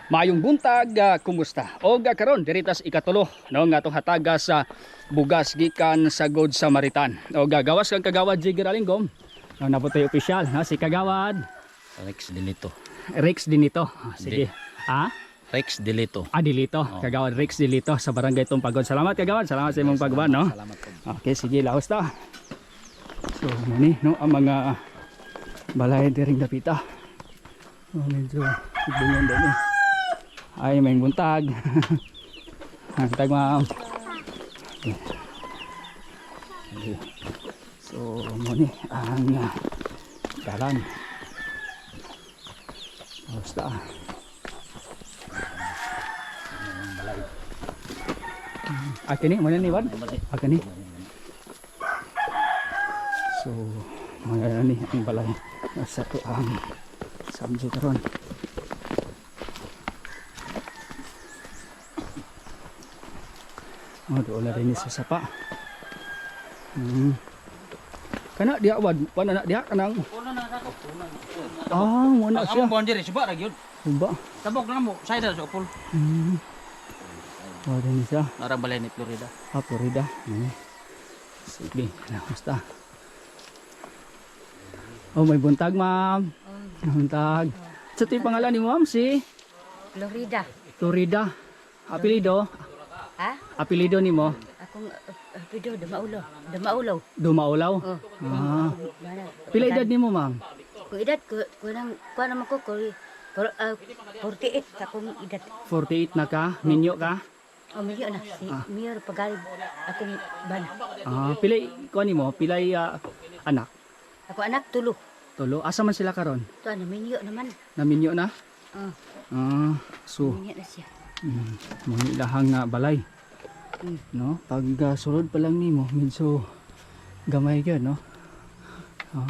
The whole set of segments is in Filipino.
Maayong buntag, kumusta? O karon diritas ikatulo no nga atong hataga sa bugas gikan sa Good Samaritan. O gawas kang kagawad Jigger Alingom. No naputoy opisyal na si kagawad Rex Dilito. Rex Dinito. Sige. Ha? Rex Dilito. Dilito. Kagawad Rex Dilito sa barangay Tumpagod. Salamat kagawad. Salamat sa imong pagban no. Salamat po. Okay, sige laos ta. So muni no ang mga balay diring dapita. Medyo ibungan din eh. Ay, may buntag. Buntag, ma'am. Okay. So, muni ang dalan. Basta. Akin ni, mana ni, Wan? Akin ni. So, mga ni ang balay. Nasa to ang samji karon. Oh, doon na rin sa sapa. Kana dia wad, pana na dia kanang. Ah, mo na siya. Ang boundary suba ra gyud. Suba. Tabok na mo, side sa upol. Oh, din siya. Nara balay ni Florida. Florida. Sige, basta. Oh, may buntag, ma'am. Buntag. Sa ti pangalan ni ma'am si Florida. Florida. Apelido? Ha? Apelido ni mo? Akong video Dumaulaw. Dumaulaw. Dumaulaw. Oh. Mana? Pila edad ni mo, ma'am? Ko edad ko nang kuan naman ko 48 akong edad. 48 na ka? Minyo ka? O milyo na si Mayor pagalig akong bana. Pilay ko ni mo? Pilay anak? Ako anak tulo. Tulo. Asa man sila karon? To ano milyo naman. Naminyo na? So, Milyo na siya. muni lahang balay. No? Pag sulod pa lang nimo, medyo gamay gyud, no?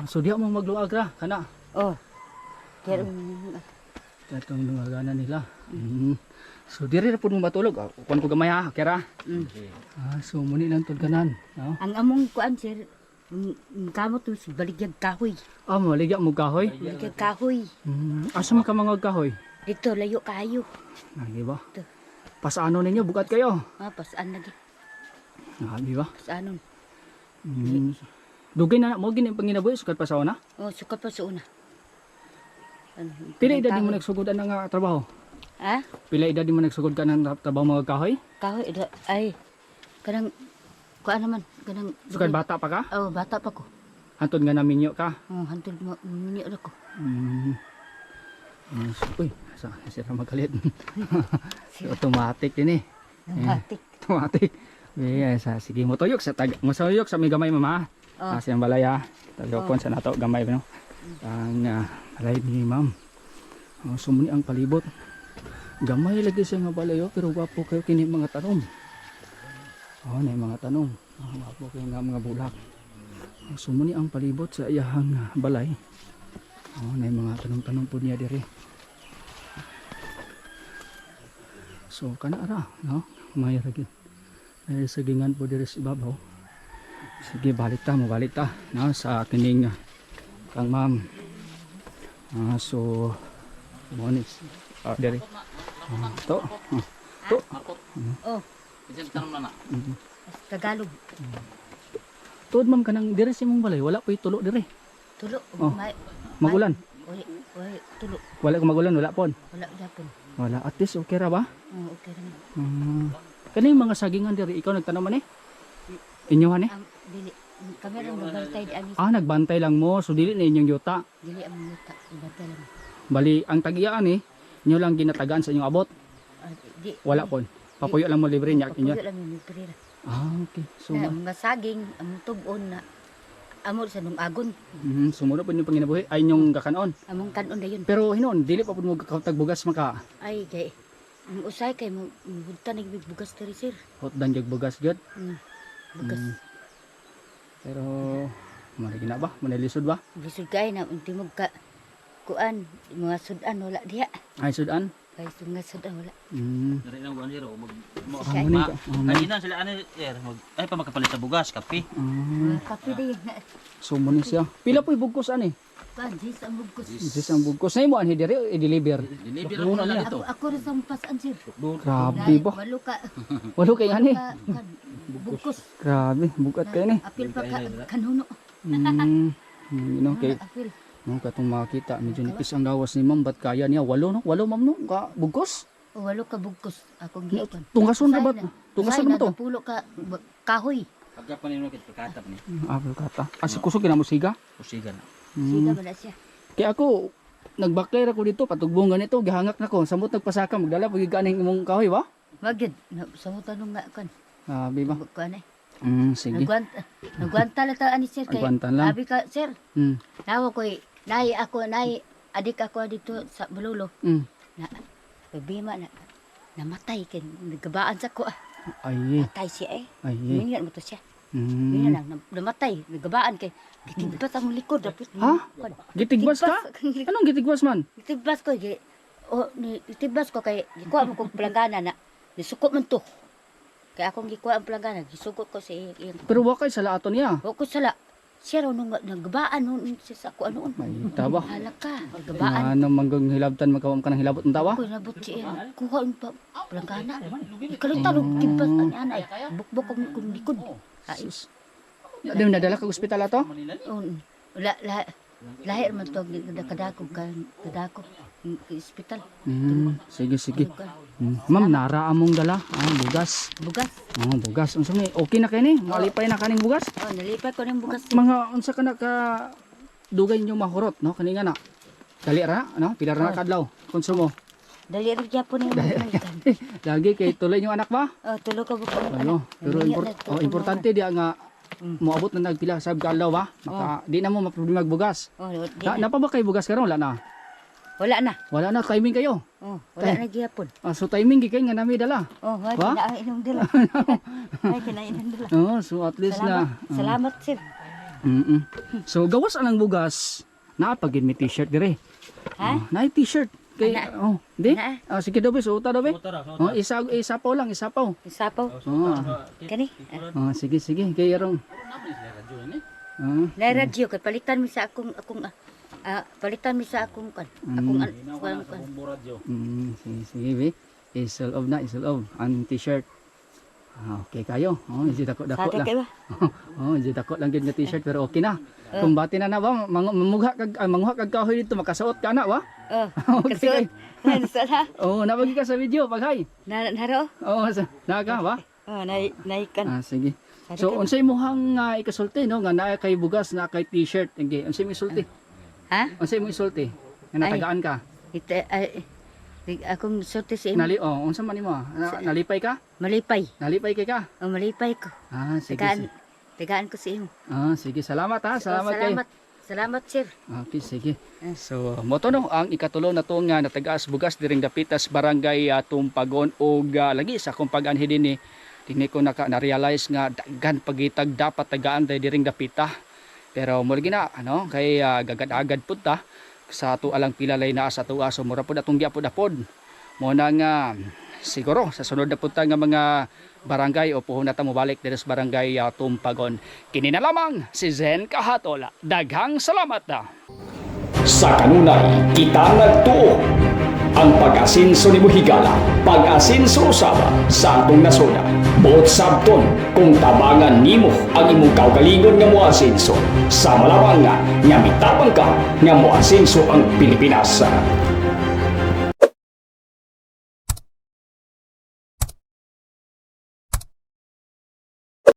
So diha mo magluag ra kana. Oh. Kaya Katong lungagana nila. So diri ra pud mo matulog. Kuan ko gamay ha, kera. So muni lang tud kanan, no? ang among kuan sir kamot to si baligyag kahoy. Maligya mo kahoy. Baligyag kahoy. Asa man ka mga kahoy? Dito layo kayo. Di ba? Ito. Pasaano ninyo bukat kayo? Pasaan lagi. Di ba? Pasaanon. Dugay na mo gini panginabuhi sukat pa sa una. Oh, sukat pa sa una. Pila edad mo nagsugod ang nga trabaho? Ha? Pila edad mo nagsugod ka ng trabaho mga kahoy? Kahoy, ay, kanang, kuan naman, kanang, Sukat bata pa ka? oh, bata pa ko. Hantod nga naminyo ka? Hantod mo, minyo na ko. Uy, sira magalit. Automatic din eh. Matik. Automatic. Sige mo tuyok sa masayok sa may gamay mama. Siyang balaya. Tagokon sa nato gamay no. Ang balay ni ma'am. Sumuni ang palibot. Gamay lagi siya nga balayo pero wapo kayo kini mga tanom. Na mga tanom. Wapo kayo nga mga bulak. Sumuni ang palibot sa iyahang balay. Na mga tanom-tanom po niya diri. So kana ara, no? May ragi. Ay sagingan po diri sa ibabaw. Sige, balik ta, no? Sa kining kang ma'am. So monis. Diri. To. Oh, Isang tanong na. Tagalog. Tuod ma'am kanang diri sa imong balay, wala pa tulo diri. Tulo. Magulan. Uy, tulo. Wala ko magulan, wala pon. Wala Japon. Wala, at least okay ra ba? Okay naman. Kani mga sagingan diri ikaw nagtanom man eh? Inyohan eh? Dili, kami rin nagbantay di anis. Nagbantay lang mo, so dili na inyong yuta. Dili ang muta, nagbantay lang. Bali, ang tag-iyaan eh, inyo lang ginatagaan sa inyong abot. Di, Wala pon. Papuyo lang mo libre niya inyo. Papuyo lang yung libre. Okay. So, Mga saging, ang tubon na, amor sa nung agon. sumunod po yung panginabuhi ay inyong kakanon. Among kanon na yun. Pero hinon, dili pa po mo tagbugas maka. Ay, kay, ang usay kay, bunta nagbugas tari sir. Hot dan jag bugas gyud. Bugas. Pero malagi na ba? Manalisod ba? Bisod kay na, unti mo ka, kuan, mga sudan, wala diha. Ay sudan. Kay sunga sa daw wala. Dari lang buwan zero. Siya, Amo ni ka. Kanina sila ano, ay pa makapalit sa bugas, kape. Kape di. So mo ni siya. Pila po ibugkos ani? Panjis ang bugkos. Jis ang bugkos. Nay mo anhi diri i-deliver. Deliver mo na dito. Ako rin sa pasan sir. Grabe ba? Walo ka. Walo kay ani. Bugkos. Grabe, bugat kay ni. Apil pa ka kanuno. You know, kay Apil. no katong makita medyo nipis ang lawas ni ma'am, bat kaya niya walo no? Walo ma'am no? Ka bugkos? Walo ka bugkos. Akong giapon. Tunggason ra ba? Tunggason mo to? Pulo ka kahoy. Pagka pa ninyo kit pagkatap ni. Apil kata. Asi kusog kina mo siga. Usigan. Siga ba na siya? Kaya ako nagbakler ako dito patugbong ganito gihangak nako samot nagpasaka magdala pag ganing imong kahoy ba? Wagid. Samutan nung nga kan. Grabe ba? Kuan eh. Sige. Nagwanta lang ta ani sir kay. Nagwanta lang. Abi ka sir. Nawa koy nay adik ako dito sa Bulolo. Na problema na namatay kay nagabaan sa ko. Ay. Matay siya eh. Ay. Minyan mo to siya. Minyan lang namatay nagbaan kay gitigpas ang likod dapat. Ha? Gitigbas ka? Anong gitigbas man? Gitigpas ko gi gitigpas ko kay gikuha mo kog planggana na gisuko man to. Kay akong gikuha ang planggana gisugot ko sa iyang. Pero wakay sa laaton niya. Wa ko sala. Siya raw nung nagbaan noon siya sa ako ano. Ay, taba. Hala ka, nagbaan. Ano manggang hilabtan magkawam ka ng hilabot ng tawa? Ko nabot siya. Kuha ang planggana. Ikalutan og kibas ang anay. Bukbok ang kung likod. Ay, Di mo nadala kag ospital ato? lahir man to kadako kadako hospital. Sige, sige. Ma'am, nara among dala. Bugas. Bugas. Bugas. Unsa ni? Okay na kay ni? Malipay na kaning bugas? Oh, nalipay ko ng bugas. Mga unsa ka na ka dugay nyo mahurot, no? Kani nga na. Dali ra, no? Pila ra na kadlaw. Konsumo. Dali ra gyapon ni malikan. Lagi kay tuloy yung anak ba? Oh, tulo ka buko. Ano? Pero importante dia nga moabot na nagpila sa kadlaw ba? Maka di na mo maproblema magbugas. Oh, Napa ba kay bugas karon? Wala na. wala na. Wala na timing kayo. Oh, wala na gyapon. So timing gi kay nga nami dala. Oh, ay Ba? kinainom dila. Ay kinainom dila. So at least Salamat. na. Salamat sir. So gawas anang bugas. Naapagin mi t-shirt dire. Ha? Na t-shirt kay di. Na. Sige dobe, so uta dobe. Isapaw lang, isapaw. Isapaw. Kani? Sige kay arong. Na radyo kay palitan mi sa akong palitan mi sa akong kan. Akong Sige be. Isol of ang t-shirt. Okay kayo. Hindi dako lang. Hindi dako lang gid nga t-shirt pero okay na. Kung bati na ba manguha kag kahoy dito makasuot ka na ba? Okay. Sala. Nabagi ka sa video paghay. Naro? Naga ba? Naikan. Sige. So unsay imong ikasulti no nga naa kay bugas na kay t-shirt okay unsay mo isulti? Ha? Unsay mo isulti? Nga natagaan ka? Akong sorte sa imo. Unsa man nimo? Nalipay ka? Malipay. Nalipay kay ka? Malipay ko. Sige. Tagaan ko sa imo. Sige, salamat ha. Salamat kay. Salamat sir. Okay, sige. So, moto no ang ikatulo na to nga natagaas bugas diring Dapitas Barangay Tumpagon og lagi sa akong pag-anhi dinhi dinhi ko na-realize nga daghan pagitag dapat tagaan diring Dapita. Pero mo gina kay gagad-agad pud ta sa ato alang pilalay na sa tuwa so mura pud atong giapod-apod. Mo na nga siguro sa sunod na punta nga mga barangay o puhon na mo balik dito sa barangay Tumpagon. Kini na lamang si Zen Kahatola. Daghang salamat na. Sa kanunay, kita nagtuo ang pag-asinso ni Muhigala, pag-asinso usaba sa atong nasona. Buot sabton kung tabangan nimo ang imong kaugalingon nga moasinso. Sa malawang nga mitapang ka nga moasinso ang Pilipinas.